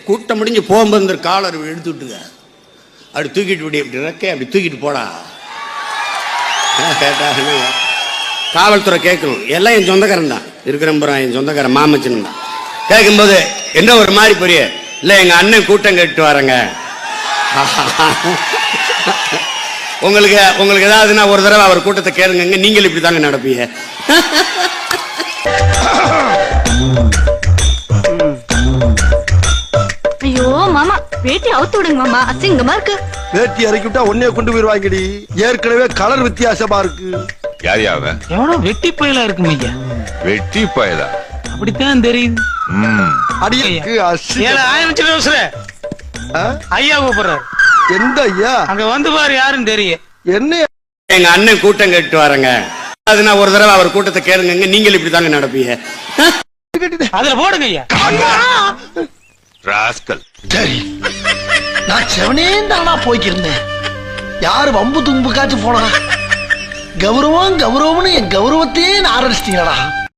கூட்டம் முடிஞ்சு போகும்போது காலர் எடுத்து விட்டுங்க, அப்படி தூக்கிட்டு விடி, அப்படி ரெக்கை அப்படி தூக்கிட்டு போடா கேட்டாங்க. காவல்துறை கேட்கணும், எல்லாம் என் சொந்தக்காரன் தான் இருக்கிற என் சொந்தக்காரன் மாமச்சன் தான். கேட்கும்போது என்ன ஒரு மாதிரி புரிய இல்லை, எங்கள் அண்ணன் கூட்டம் கேட்டு வரேங்க. உங்களுக்கு ஏதாவதுன்னா ஒரு தடவை அவர் கூட்டத்தை கேளுங்க, நீங்கள் இப்படி தாங்க நடப்பீங்க. ஐயோ மாமா, வேட்டி அவுத்து விடுங்க மாமா, அசிங்கமா இருக்கு. வேட்டி இறக்கி விட்டா உன்னைய கொண்டு போயிருவாங்கடி, ஏற்கனவே கலர் வித்தியாசமா இருக்கு. யார் யாவன்? எவனோ வெட்டி பயலா இருக்கு ஐயா. வெட்டி பயலா? அப்படித்தான் தெரியுது. அடிக்கு ஐயா கூப்பிடுறாரு. எந்த ஐயா? அங்க வந்து பாரு யாருன்னு தெரியும். என்ன? எங்க அண்ணன் கூட்டம் கேட்டு வரேங்க, அதுனா ஒரு தடவை அவர் கூட்டத்தை கேளுங்க, நீங்கள் இப்படி தாங்க நடப்பீங்க. அதுல போடுங்க ஐயா. ராஸ்கல். சரி, நான் செவனே தானா போய்க்கிருந்தேன். யாரு வம்பு தும்புக்காச்சும் போனா? கௌரவம் கௌரவம்னு என் கௌரவத்தையே ஆரம்பிச்சிட்டீங்களா?